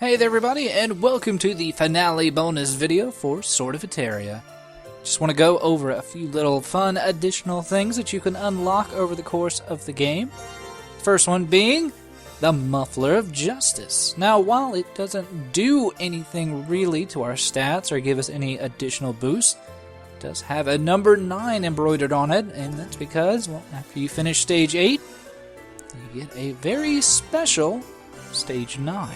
Hey there everybody, and welcome to the finale bonus video for Sword of Etheria. Just want to go over a few little fun additional things that you can unlock over the course of the game. First one being the Muffler of Justice. Now, while it doesn't do anything really to our stats or give us any additional boost, it does have a number 9 embroidered on it, and that's because, well, after you finish Stage 8, you get a very special Stage 9.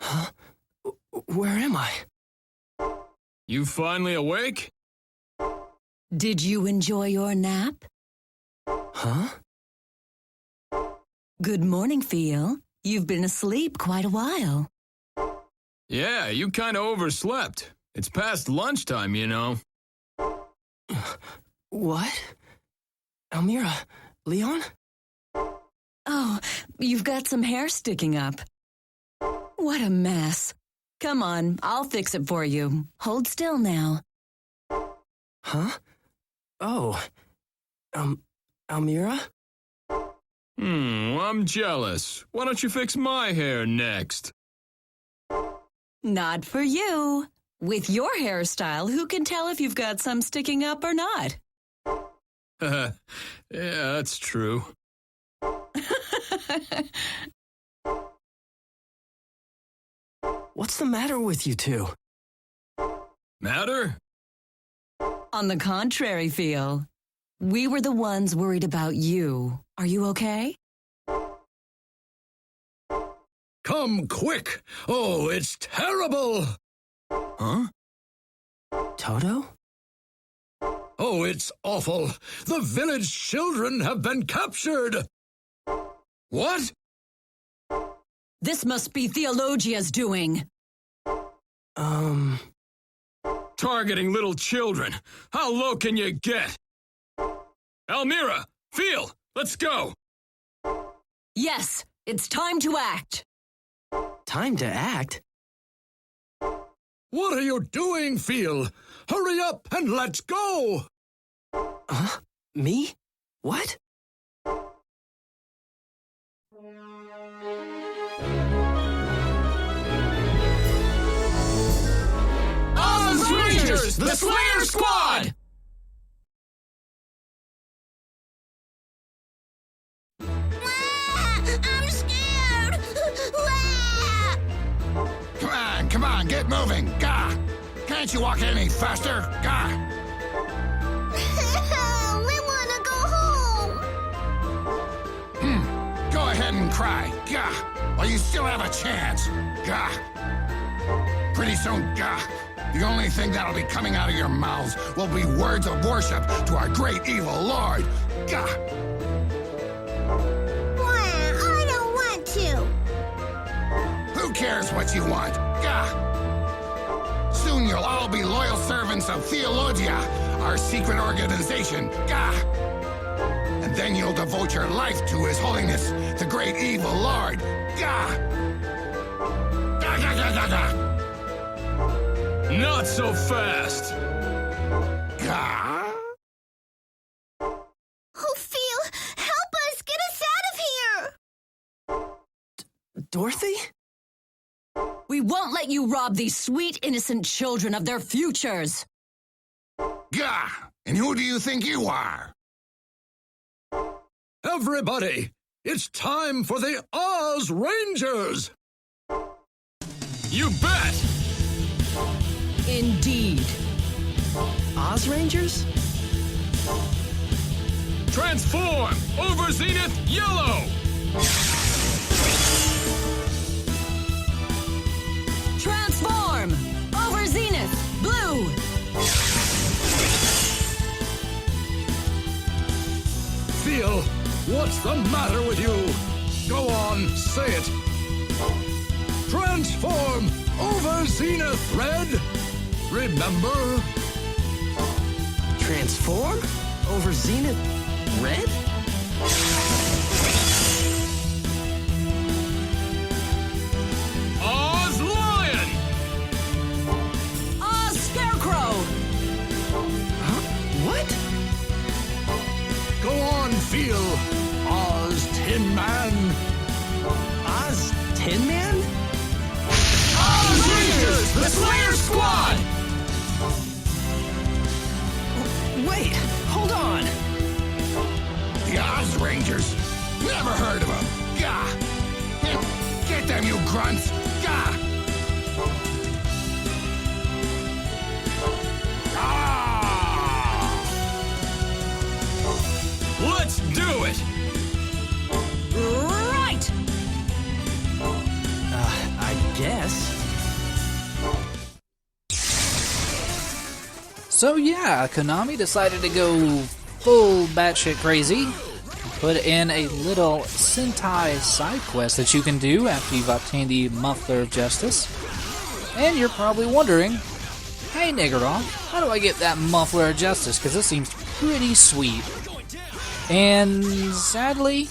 Huh? Where am I? You finally awake? Did you enjoy your nap? Huh? Good morning, Phil. You've been asleep quite a while. Yeah, you kinda overslept. It's past lunchtime, you know. What? Elmira? Leon? Oh, you've got some hair sticking up. What a mess. Come on, I'll fix it for you. Hold still now. Huh? Oh. Elmira? I'm jealous. Why don't you fix my hair next? Not for you. With your hairstyle, who can tell if you've got some sticking up or not? Yeah, that's true. What's the matter with you two? Matter? On the contrary, Phil. We were the ones worried about you. Are you okay? Come quick! Oh, it's terrible! Huh? Toto? Oh, it's awful! The village children have been captured! What? This must be Theologia's doing. Targeting little children. How low can you get? Elmira! Phil! Let's go! Yes, it's time to act. Time to act? What are you doing, Phil? Hurry up and let's go! Huh? Me? What? Oz Rangers, the Slayer Squad! I'm scared! Come on, get moving! Gah! Can't you walk any faster? Gah! We want to go home! Go ahead and cry. Gah! While you still have a chance. Gah! Pretty soon, gah! The only thing that'll be coming out of your mouths will be words of worship to our great evil lord. Gah! I don't want to! Who cares what you want? Gah! Soon you'll all be loyal servants of Theologia, our secret organization. Gah! And then you'll devote your life to His Holiness, the great evil Lord. Gah! Gah, gah, gah, gah, gah! Not so fast! Gah! Oh, Phil, help us! Get us out of here! Dorothy? We won't let you rob these sweet, innocent children of their futures. Gah! And who do you think you are? Everybody, it's time for the Oz Rangers! You bet! Indeed. Oz Rangers? Transform! Over Zenith Yellow! Transform! Over Zenith Blue! Phil, what's the matter with you? Go on, say it. Transform! Over Zenith Red! Remember? Transform? Over Zenith Red? Tin Man! Oz Tin Man? Oz Rangers, the Slayer Squad! Wait, hold on. The Oz Rangers? Never heard of them. Gah! Get them, you grunts! Gah! Ah! Let's do it! Right! I guess. So yeah, Konami decided to go full batshit crazy. Put in a little Sentai side quest that you can do after you've obtained the Muffler of Justice. And you're probably wondering, hey Niggeroth, how do I get that Muffler of Justice? Because this seems pretty sweet. And sadly,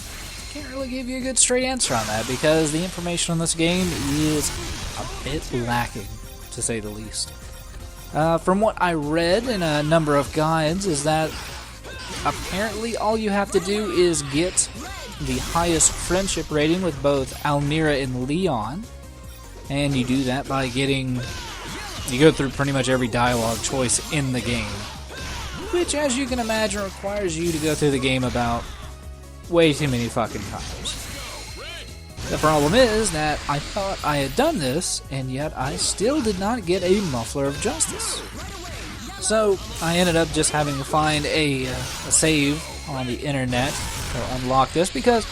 can't really give you a good straight answer on that because the information on this game is a bit lacking, to say the least. From what I read in a number of guides is that apparently all you have to do is get the highest friendship rating with both Almira and Leon, and you do that by you go through pretty much every dialogue choice in the game, which as you can imagine requires you to go through the game about way too many fucking times. The problem is that I thought I had done this, and yet I still did not get a Muffler of Justice. So I ended up just having to find a save on the internet to unlock this, because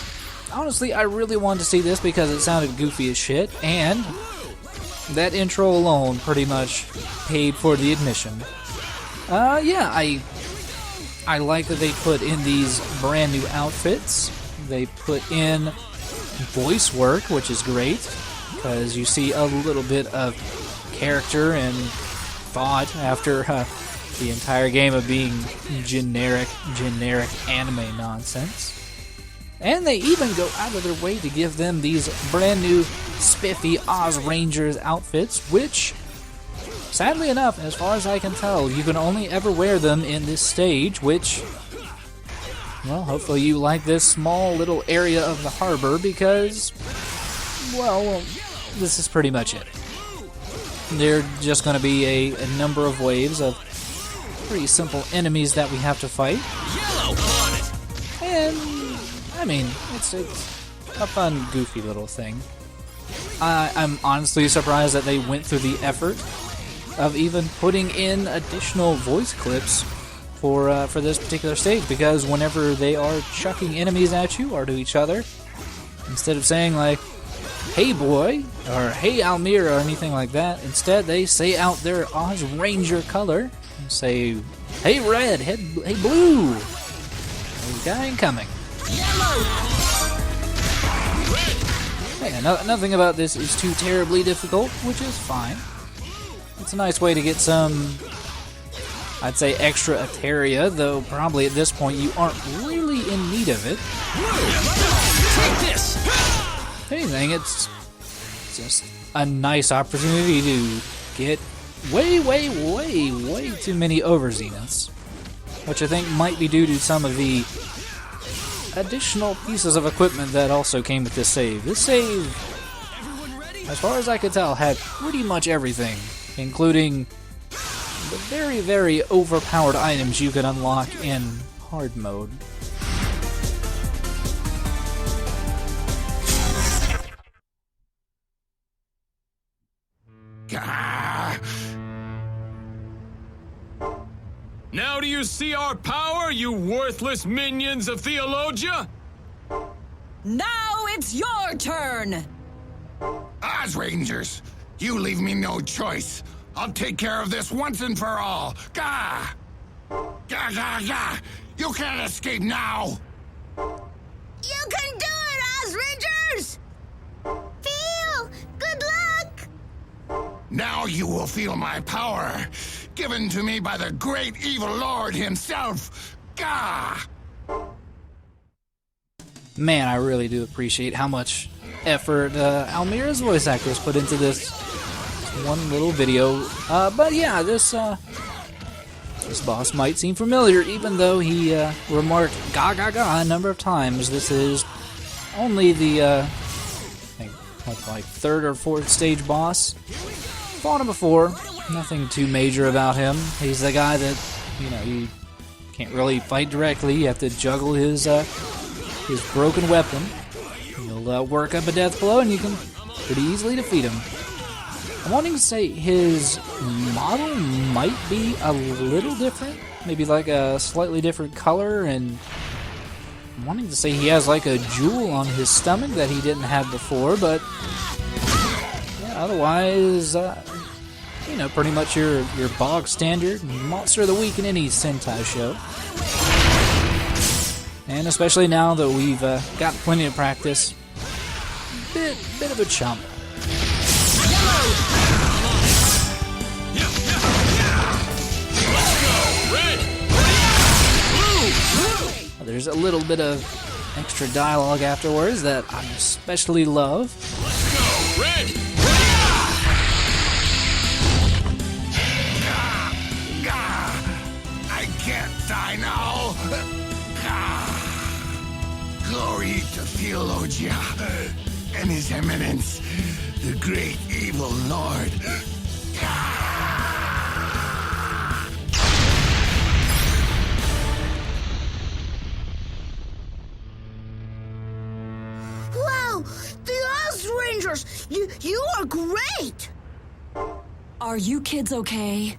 honestly I really wanted to see this because it sounded goofy as shit, and that intro alone pretty much paid for the admission. Yeah, I like that they put in these brand new outfits. They put in voice work, which is great, because you see a little bit of character and thought after the entire game of being generic anime nonsense. And they even go out of their way to give them these brand new spiffy Oz Rangers outfits, which, sadly enough, as far as I can tell, you can only ever wear them in this stage, which, well, hopefully you like this small little area of the harbor because, well, this is pretty much it. They're just going to be a number of waves of pretty simple enemies that we have to fight. Yellow on it! And, I mean, it's a fun, goofy little thing. I'm honestly surprised that they went through the effort of even putting in additional voice clips for this particular stage, because whenever they are chucking enemies at you or to each other, instead of saying like, hey boy, or hey Almira, or anything like that, instead they say out their Oz Ranger color and say, hey red, hey blue, there's a guy incoming. Hey, nothing about this is too terribly difficult, which is fine. It's a nice way to get some, I'd say, extra Etheria, though probably at this point you aren't really in need of it. Take this! If anything, it's just a nice opportunity to get way too many Overzeniths, which I think might be due to some of the additional pieces of equipment that also came with this save. This save, as far as I could tell, had pretty much everything, including the very overpowered items you can unlock in hard mode. Gah! Now do you see our power, you worthless minions of Theologia? Now it's your turn! Oz Rangers, you leave me no choice. I'll take care of this once and for all. Gah! Gah, gah, gah! You can't escape now! You can do it, Oz Rangers! Feel! Good luck! Now you will feel my power, given to me by the great evil lord himself. Gah! Man, I really do appreciate how much effort Almira's voice actress put into this one little video. But yeah, this boss might seem familiar, even though he remarked "ga ga ga" a number of times. This is only the, I think, like third or fourth stage boss. Fought him before. Nothing too major about him. He's the guy that, you can't really fight directly. You have to juggle his broken weapon. He'll work up a death blow, and you can pretty easily defeat him. I'm wanting to say his model might be a little different. Maybe like a slightly different color, and I'm wanting to say he has like a jewel on his stomach that he didn't have before, but yeah, otherwise, pretty much your bog standard monster of the week in any Sentai show. And especially now that we've got plenty of practice, bit of a chump. There's a little bit of extra dialogue afterwards that I especially love. Let's go, Red! I can't die now. Glory to Theologia and His Eminence, the great evil Lord. Wow, the Oz Rangers! You are great! Are you kids okay?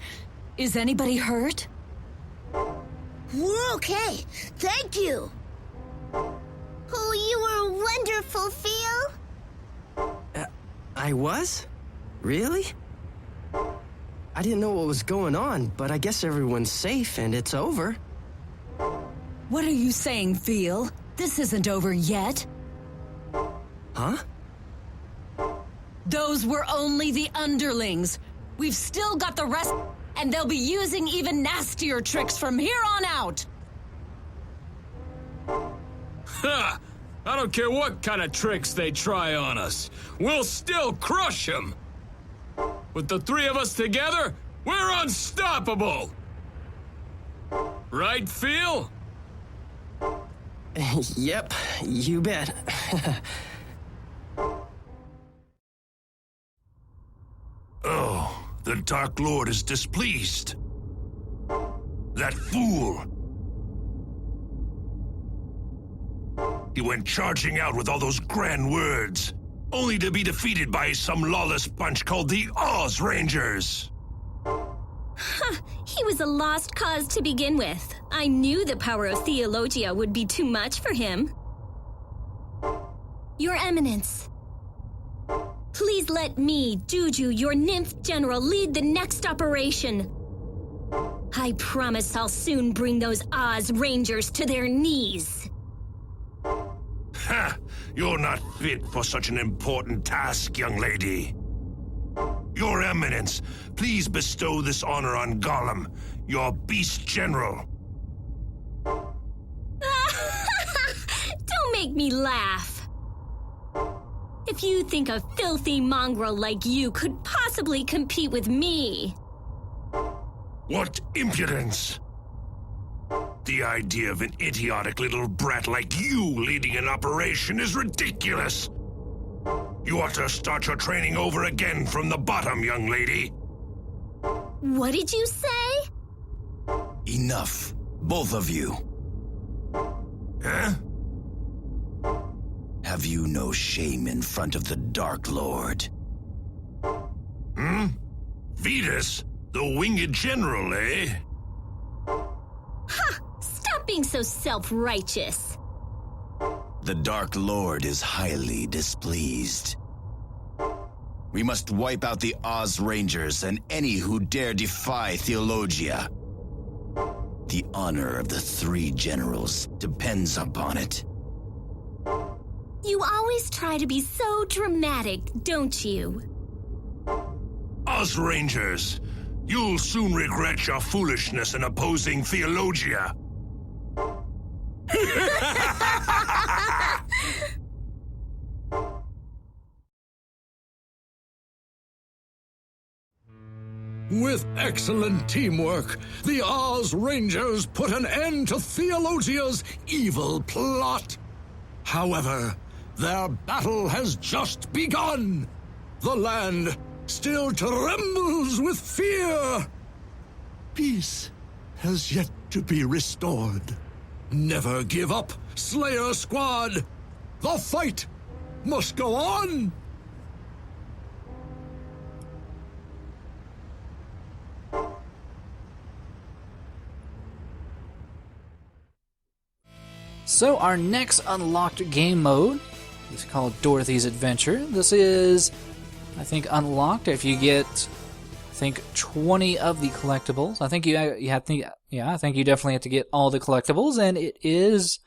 Is anybody hurt? We're okay. Thank you. Oh, you were wonderful, Phil. I was? Really? I didn't know what was going on, but I guess everyone's safe and it's over. What are you saying, Phil? This isn't over yet. Huh? Those were only the underlings. We've still got the rest, and they'll be using even nastier tricks from here on out. Ha! I don't care what kind of tricks they try on us. We'll still crush them. With the three of us together, we're unstoppable. Right, Phil? Yep, you bet. Oh, the Dark Lord is displeased. That fool! He went charging out with all those grand words, only to be defeated by some lawless bunch called the Oz Rangers. He was a lost cause to begin with. I knew the power of Theologia would be too much for him. Your Eminence, please let me, Juju, your nymph general, lead the next operation. I promise I'll soon bring those Oz Rangers to their knees. Ha! You're not fit for such an important task, young lady. Your Eminence, please bestow this honor on Gollum, your beast general. Don't make me laugh. If you think a filthy mongrel like you could possibly compete with me. What impudence! The idea of an idiotic little brat like you leading an operation is ridiculous. You ought to start your training over again from the bottom, young lady. What did you say? Enough, both of you. Huh? Have you no shame in front of the Dark Lord? Hmm? Vetus? The winged general, eh? Ha! Stop being so self-righteous. The Dark Lord is highly displeased. We must wipe out the Oz Rangers and any who dare defy Theologia. The honor of the three generals depends upon it. You always try to be so dramatic, don't you? Oz Rangers, you'll soon regret your foolishness in opposing Theologia. With excellent teamwork, the Oz Rangers put an end to Theologia's evil plot. However, Their battle has just begun. The land still trembles with fear. Peace has yet to be restored. Never give up, Slayer Squad. The fight must go on. So our next unlocked game mode is called Dorothy's Adventure. This is, I think, unlocked if you get, I think, 20 of the collectibles. I think I think you definitely have to get all the collectibles, and it is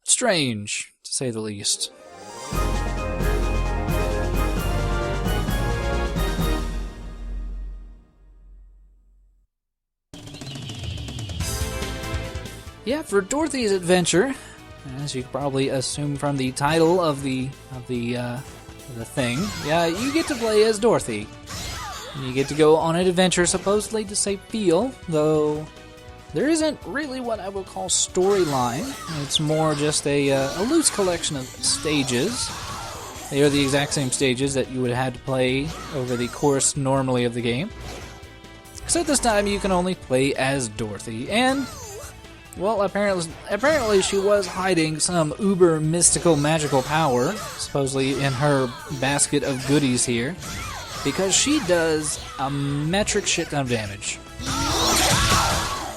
strange, to say the least. Yeah, for Dorothy's Adventure, as you can probably assume from the title of the thing, yeah, you get to play as Dorothy. You get to go on an adventure supposedly to save Phil, though there isn't really what I would call storyline. It's more just a loose collection of stages. They are the exact same stages that you would have had to play over the course normally of the game. Except this time you can only play as Dorothy, and well, apparently she was hiding some uber mystical magical power, supposedly in her basket of goodies here, because she does a metric shit ton of damage.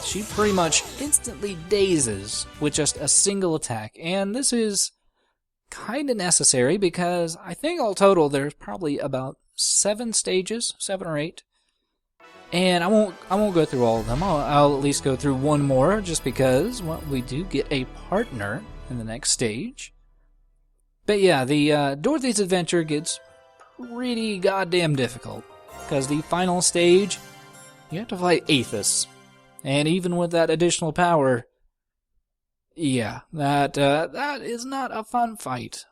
She pretty much instantly dazes with just a single attack, and this is kind of necessary because I think all total there's probably about 7 stages, 7 or 8. And I won't go through all of them. I'll at least go through one more, just because, well, we do get a partner in the next stage. But yeah, the Dorothy's Adventure gets pretty goddamn difficult, because the final stage, you have to fight Aethys. And even with that additional power, yeah, that is not a fun fight.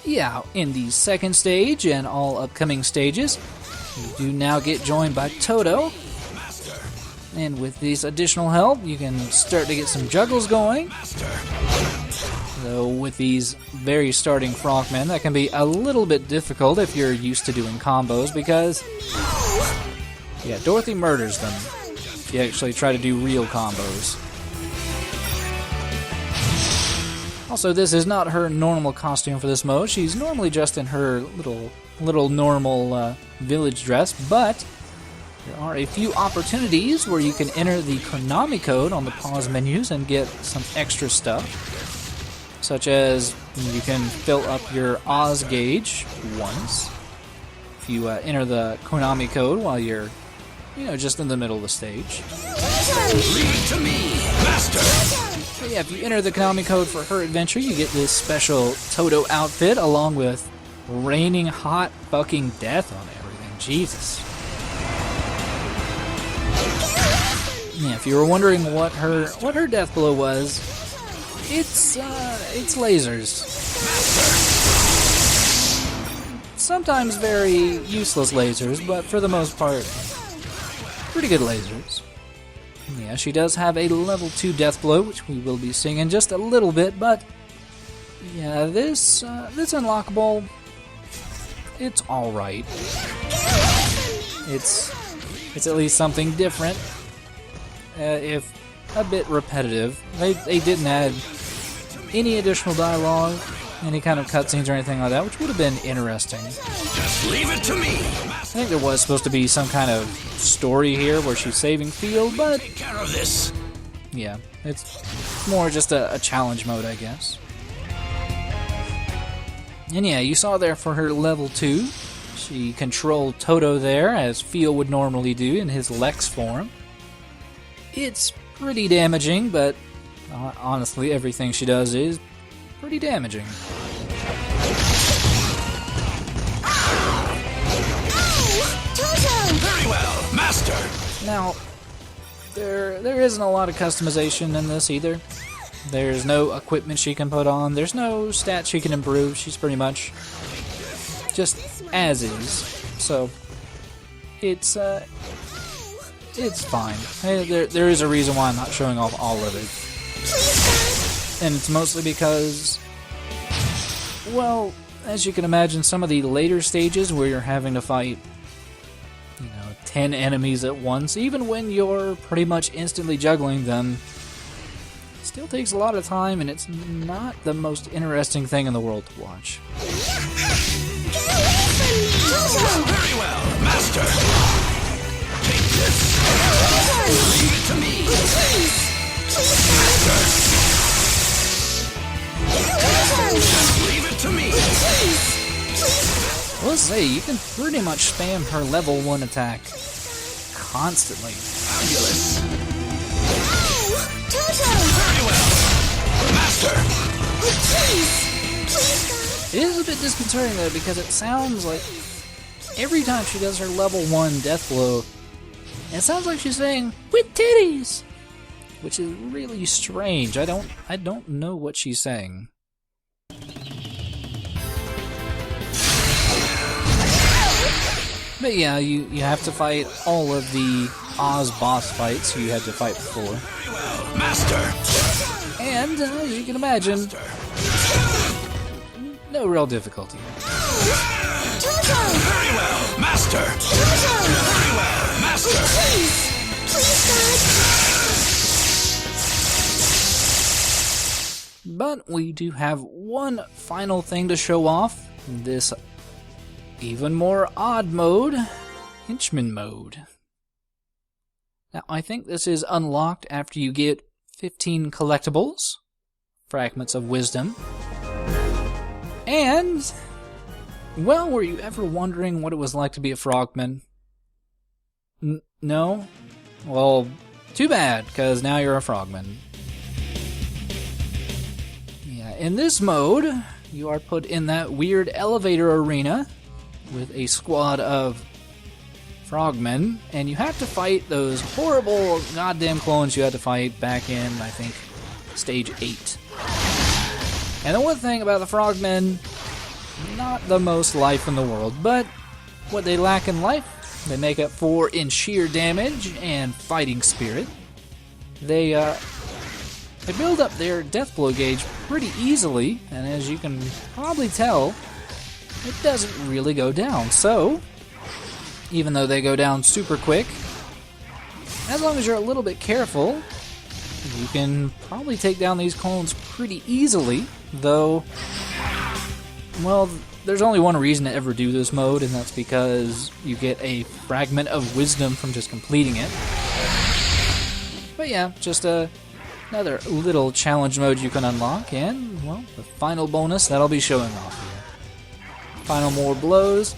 Yeah, in the second stage and all upcoming stages, you do now get joined by Toto. And with this additional help, you can start to get some juggles going. Though with these very starting frogmen, that can be a little bit difficult if you're used to doing combos, because, yeah, Dorothy murders them if you actually try to do real combos. Also, this is not her normal costume for this mode. She's normally just in her little normal village dress, but there are a few opportunities where you can enter the Konami code on the pause menus and get some extra stuff, such as you can fill up your Oz gauge once if you enter the Konami code while you're, just in the middle of the stage. Leave it to me, Master! But yeah, if you enter the Konami code for her adventure, you get this special Toto outfit along with raining hot fucking death on everything. Jesus. Yeah, if you were wondering what her death blow was, it's lasers. Sometimes very useless lasers, but for the most part, pretty good lasers. Yeah, she does have a level 2 death blow, which we will be seeing in just a little bit, but yeah, this unlockable, it's alright. It's at least something different, if a bit repetitive. They didn't add any additional dialogue, any kind of cutscenes or anything like that, which would have been interesting. Just leave it to me. I think there was supposed to be some kind of story here where she's saving Field, but Take care of this. Yeah, it's more just a challenge mode, I guess. And yeah, you saw there for her level 2, she controlled Toto there, as Field would normally do in his Lex form. It's pretty damaging, but honestly, everything she does is pretty damaging. Very well, Master! Now, there isn't a lot of customization in this either. There's no equipment she can put on. There's no stats she can improve. She's pretty much just as is. So it's fine. Hey, there is a reason why I'm not showing off all of it. And it's mostly because, well, as you can imagine, some of the later stages where you're having to fight, 10 enemies at once, even when you're pretty much instantly juggling them, still takes a lot of time, and it's not the most interesting thing in the world to watch. Very well, Master! Take this! Leave it to me! Master! Just leave it to me! Let's say, you can pretty much spam her level 1 attack constantly. Fabulous! Very well! Master! It is a bit disconcerting though, because it sounds like every time she does her level 1 death blow, it sounds like she's saying, "with titties!" Which is really strange. I don't know what she's saying. But yeah, you have to fight all of the Oz boss fights you had to fight before. Very well, Master! And, as you can imagine, no real difficulty. Very well, Master! Very well, Master! But we do have one final thing to show off. This even more odd mode, Henchman mode. Now, I think this is unlocked after you get 15 collectibles, fragments of wisdom. And, well, were you ever wondering what it was like to be a frogman? No? Well, too bad, because now you're a frogman. Yeah, in this mode, you are put in that weird elevator arena with a squad of frogmen, and you have to fight those horrible goddamn clones you had to fight back in, I think, stage 8. And the one thing about the frogmen, not the most life in the world, but what they lack in life, they make up for in sheer damage and fighting spirit. They build up their death blow gauge pretty easily, and as you can probably tell, it doesn't really go down. So, even though they go down super quick, as long as you're a little bit careful, you can probably take down these clones pretty easily, though, well, there's only one reason to ever do this mode, and that's because you get a fragment of wisdom from just completing it. But yeah, just another little challenge mode you can unlock, and, well, the final bonus that I'll be showing off here. Final more blows,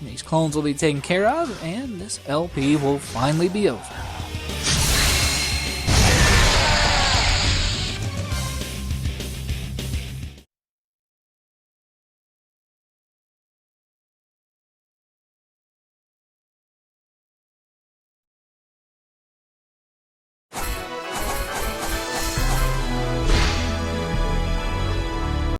these clones will be taken care of, and this LP will finally be over.